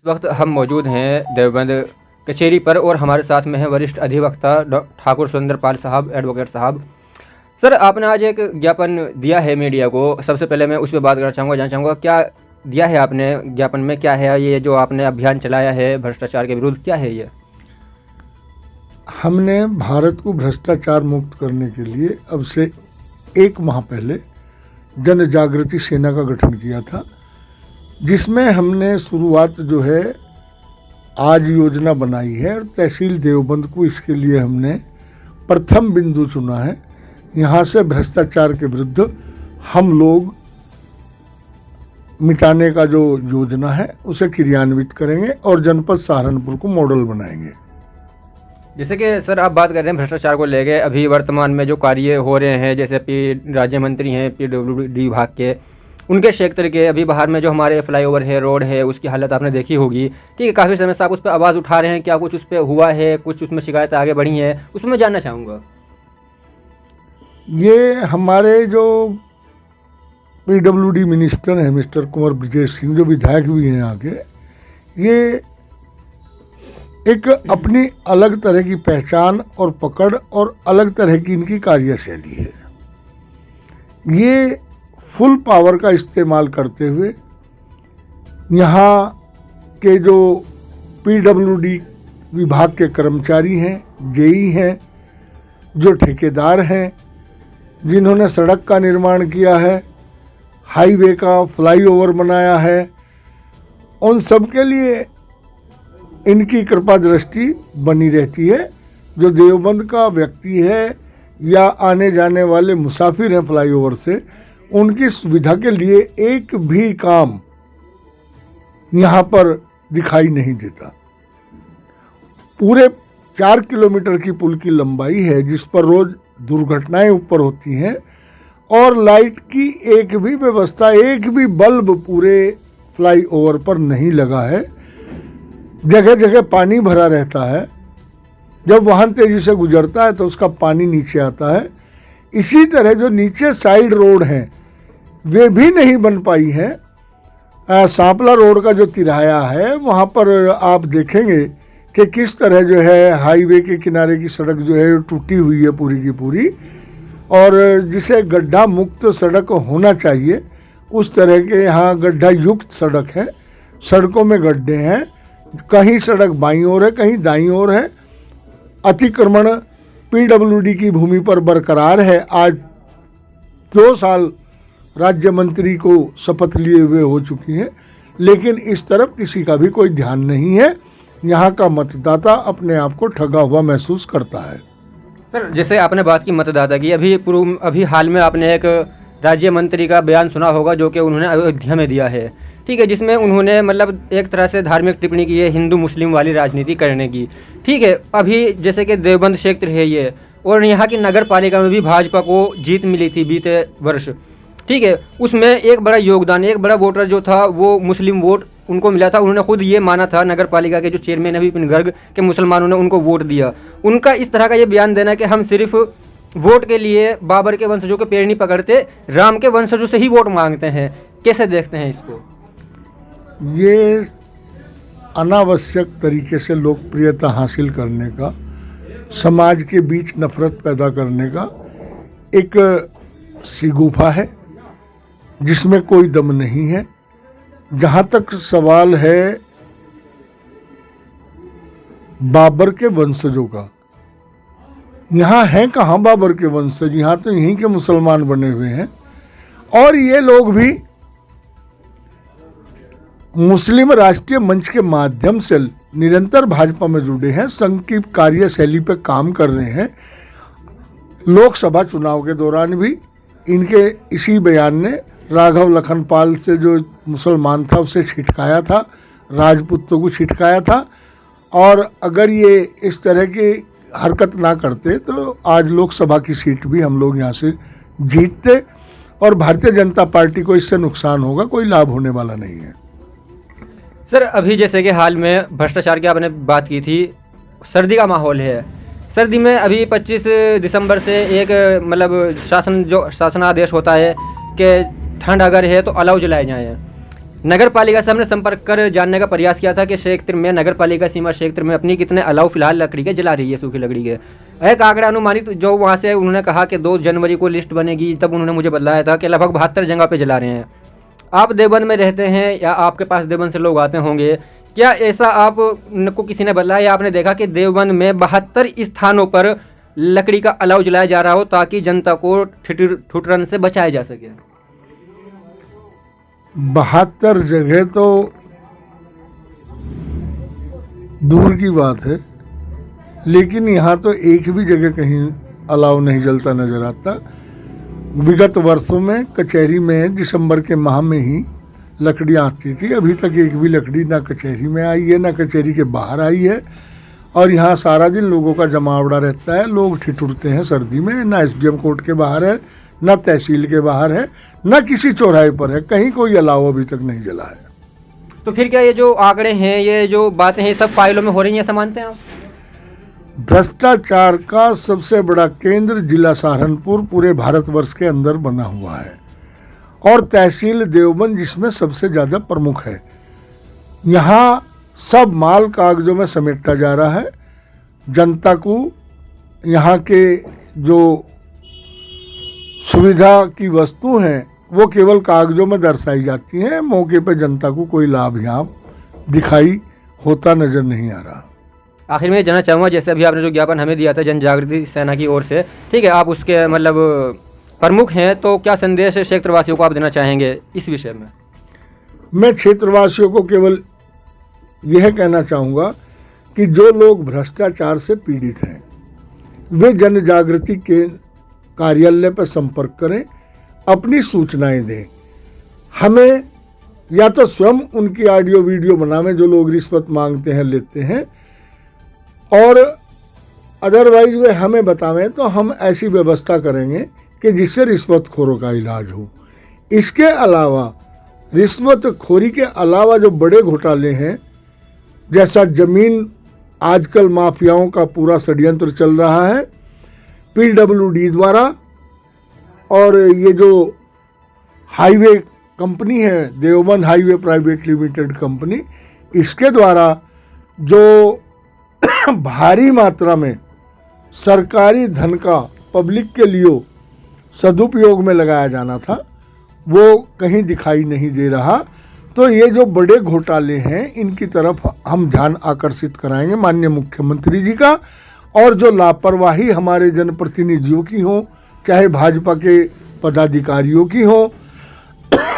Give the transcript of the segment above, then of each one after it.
वक्त हम मौजूद हैं देवबंद कचहरी पर और हमारे साथ में है वरिष्ठ अधिवक्ता ठाकुर सुरेंद्रपाल साहब, एडवोकेट साहब। सर, आपने आज एक ज्ञापन दिया है मीडिया को। सबसे पहले मैं उस पर बात करना चाहूँगा, जानना चाहूँगा क्या दिया है आपने ज्ञापन में, क्या है ये जो आपने अभियान चलाया है भ्रष्टाचार के विरुद्ध, क्या है ये? हमने भारत को भ्रष्टाचार मुक्त करने के लिए अब से 1 माह पहले जन जागृति सेना का गठन किया था, जिसमें हमने शुरुआत जो है आज योजना बनाई है और तहसील देवबंद को इसके लिए हमने प्रथम बिंदु चुना है। यहाँ से भ्रष्टाचार के विरुद्ध हम लोग मिटाने का जो योजना है उसे क्रियान्वित करेंगे और जनपद सहारनपुर को मॉडल बनाएंगे। जैसे कि सर आप बात कर रहे हैं भ्रष्टाचार को लेके, अभी वर्तमान में जो कार्य हो रहे हैं, जैसे राज्य मंत्री हैं PWD विभाग के, उनके क्षेत्र के अभी बाहर में जो हमारे फ्लाईओवर है, रोड है, उसकी हालत आपने देखी होगी। ठीक है, काफ़ी समय से आप उस पर आवाज़ उठा रहे हैं, क्या कुछ उस पर हुआ है, कुछ उसमें शिकायतें आगे बढ़ी हैं, उसमें मैं जानना चाहूँगा। ये हमारे जो PWD मिनिस्टर हैं मिस्टर कुंवर ब्रजेश सिंह, जो विधायक भी हैं आगे, ये एक अपनी अलग तरह की पहचान और पकड़ और अलग तरह की इनकी कार्यशैली है। ये फुल पावर का इस्तेमाल करते हुए यहाँ के जो PWD विभाग के कर्मचारी हैं, जेई हैं, जो ठेकेदार हैं, जिन्होंने सड़क का निर्माण किया है, हाईवे का फ्लाईओवर बनाया है, उन सब के लिए इनकी कृपा दृष्टि बनी रहती है। जो देवबंद का व्यक्ति है या आने जाने वाले मुसाफिर हैं फ्लाईओवर से, उनकी सुविधा के लिए एक भी काम यहाँ पर दिखाई नहीं देता। पूरे 4 किलोमीटर की पुल की लंबाई है जिस पर रोज दुर्घटनाएं ऊपर होती हैं, और लाइट की एक भी व्यवस्था, एक भी बल्ब पूरे फ्लाईओवर पर नहीं लगा है। जगह जगह पानी भरा रहता है, जब वाहन तेजी से गुजरता है तो उसका पानी नीचे आता है। इसी तरह जो नीचे साइड रोड हैं वे भी नहीं बन पाई हैं। सांपला रोड का जो तिराया है वहाँ पर आप देखेंगे कि किस तरह जो है हाईवे के किनारे की सड़क जो है टूटी हुई है पूरी की पूरी, और जिसे गड्ढा मुक्त सड़क होना चाहिए उस तरह के यहाँ गड्ढा युक्त सड़क है। सड़कों में गड्ढे हैं, कहीं सड़क बाईं ओर है, कहीं दाईं ओर है। अतिक्रमण PWD की भूमि पर बरकरार है। आज 2 साल राज्य मंत्री को शपथ लिए हुए हो चुकी हैं, लेकिन इस तरफ किसी का भी कोई ध्यान नहीं है। यहाँ का मतदाता अपने आप को ठगा हुआ महसूस करता है। सर, जैसे आपने बात की मतदाता की, अभी हाल में आपने एक राज्य मंत्री का बयान सुना होगा जो कि उन्होंने अयोध्या में दिया है। ठीक है, जिसमें उन्होंने मतलब एक तरह से धार्मिक टिप्पणी की है हिंदू मुस्लिम वाली राजनीति करने की। ठीक है, अभी जैसे कि देवबंद क्षेत्र है ये, और यहाँ की नगर पालिका में भी भाजपा को जीत मिली थी बीते वर्ष। ठीक है, उसमें एक बड़ा योगदान, एक बड़ा वोटर जो था वो मुस्लिम वोट उनको मिला था। उन्होंने खुद ये माना था, नगर पालिका के जो चेयरमैन है विपिन गर्ग, के मुसलमानों ने उनको वोट दिया। उनका इस तरह का ये बयान देना कि हम सिर्फ वोट के लिए बाबर के वंशजों के पेड़ नहीं पकड़ते, राम के वंशजों से ही वोट मांगते हैं, कैसे देखते हैं इसको? ये अनावश्यक तरीके से लोकप्रियता हासिल करने का, समाज के बीच नफरत पैदा करने का एक शिगुफा है जिसमें कोई दम नहीं है। जहाँ तक सवाल है बाबर के वंशजों का, यहाँ हैं कहाँ बाबर के वंशज? यहाँ तो यहीं के मुसलमान बने हुए हैं, और ये लोग भी मुस्लिम राष्ट्रीय मंच के माध्यम से निरंतर भाजपा में जुड़े हैं, संघ की कार्यशैली पर काम कर रहे हैं। लोकसभा चुनाव के दौरान भी इनके इसी बयान ने राघव लखनपाल से जो मुसलमान था उसे छिटकाया था, राजपूतों को छिटकाया था। और अगर ये इस तरह की हरकत ना करते तो आज लोकसभा की सीट भी हम लोग यहाँ से जीतते, और भारतीय जनता पार्टी को इससे नुकसान होगा, कोई लाभ होने वाला नहीं है। सर, अभी जैसे कि हाल में भ्रष्टाचार की आपने बात की थी, सर्दी का माहौल है। सर्दी में अभी 25 दिसंबर से एक मतलब शासनादेश होता है कि ठंड अगर है तो अलाव जलाए जाएँ। नगर पालिका से हमने संपर्क कर जानने का प्रयास किया था कि क्षेत्र में, नगर पालिका सीमा क्षेत्र में अपनी कितने अलाव फिलहाल लकड़ी के जला रही है, सूखी लकड़ी के। एक आंकड़ा अनुमानित जो वहाँ से उन्होंने कहा कि 2 जनवरी को लिस्ट बनेगी, तब उन्होंने मुझे बताया था कि लगभग 72 जगह पे जला रहे हैं। आप देवबंद में रहते हैं या आपके पास देवबंद से लोग आते होंगे, क्या ऐसा आपको किसी ने बताया या आपने देखा कि देवबंद में 72 स्थानों पर लकड़ी का अलाव जलाया जा रहा हो ताकि जनता को ठुठरन से बचाया जा सके? 72 जगह तो दूर की बात है, लेकिन यहाँ तो एक भी जगह कहीं अलाव नहीं जलता नजर आता। विगत वर्षों में कचहरी में दिसंबर के माह में ही लकड़ियाँ आती थी, अभी तक एक भी लकड़ी ना कचहरी में आई है ना कचहरी के बाहर आई है। और यहाँ सारा दिन लोगों का जमावड़ा रहता है, लोग ठिठुरते हैं सर्दी में। ना एसडीएम कोर्ट के बाहर है, ना तहसील के बाहर है, ना किसी चौराहे पर है, कहीं कोई अलाव अभी तक नहीं जला है। तो फिर क्या ये जो आंकड़े हैं, ये जो बातें हैं, सब फाइलों में हो रही हैं, ऐसा मानते हैं आप? भ्रष्टाचार का सबसे बड़ा केंद्र जिला सहारनपुर पूरे भारतवर्ष के अंदर बना हुआ है और तहसील देवबंद जिसमें सबसे ज़्यादा प्रमुख है। यहाँ सब माल कागजों में समेटा जा रहा है। जनता को यहाँ के जो सुविधा की वस्तु हैं वो केवल कागजों में दर्शाई जाती हैं, मौके पर जनता को कोई लाभ यहाँ दिखाई होता नज़र नहीं आ रहा। आखिर में जानना चाहूँगा, जैसे अभी आपने जो ज्ञापन हमें दिया था जन जागृति सेना की ओर से, ठीक है, आप उसके मतलब प्रमुख हैं, तो क्या संदेश क्षेत्रवासियों को आप देना चाहेंगे इस विषय में? मैं क्षेत्रवासियों को केवल यह कहना चाहूँगा कि जो लोग भ्रष्टाचार से पीड़ित हैं वे जन जागृति के कार्यालय पर संपर्क करें, अपनी सूचनाएं दें। हमें या तो स्वयं उनकी ऑडियो वीडियो बनावें जो लोग रिश्वत मांगते हैं, लेते हैं, और अदरवाइज वे हमें बतावें तो हम ऐसी व्यवस्था करेंगे कि जिससे रिश्वतखोरों का इलाज हो। इसके अलावा रिश्वतखोरी के अलावा जो बड़े घोटाले हैं, जैसा जमीन आजकल माफियाओं का पूरा षड्यंत्र चल रहा है पीडब्ल्यूडी द्वारा, और ये जो हाईवे कंपनी है Deoband highway private limited company, इसके द्वारा जो भारी मात्रा में सरकारी धन का पब्लिक के लिए सदुपयोग में लगाया जाना था वो कहीं दिखाई नहीं दे रहा। तो ये जो बड़े घोटाले हैं इनकी तरफ हम ध्यान आकर्षित कराएंगे माननीय मुख्यमंत्री जी का। और जो लापरवाही हमारे जनप्रतिनिधियों की हो, चाहे भाजपा के पदाधिकारियों की हो,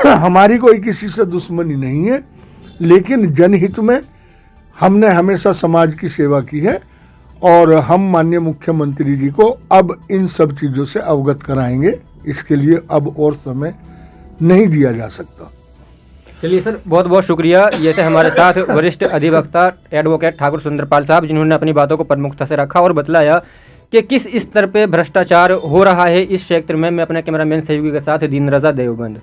हमारी कोई किसी से दुश्मनी नहीं है, लेकिन जनहित में हमने हमेशा समाज की सेवा की है और हम माननीय मुख्यमंत्री जी को अब इन सब चीज़ों से अवगत कराएंगे। इसके लिए अब और समय नहीं दिया जा सकता। चलिए सर, बहुत बहुत शुक्रिया। ये थे हमारे साथ वरिष्ठ अधिवक्ता एडवोकेट ठाकुर सुंदरपाल साहब, जिन्होंने अपनी बातों को प्रमुखता से रखा और बतलाया कि किस स्तर पे भ्रष्टाचार हो रहा है इस क्षेत्र में। मैं अपने कैमरामैन सहयोगी के साथ दीन रजा, देवबंद।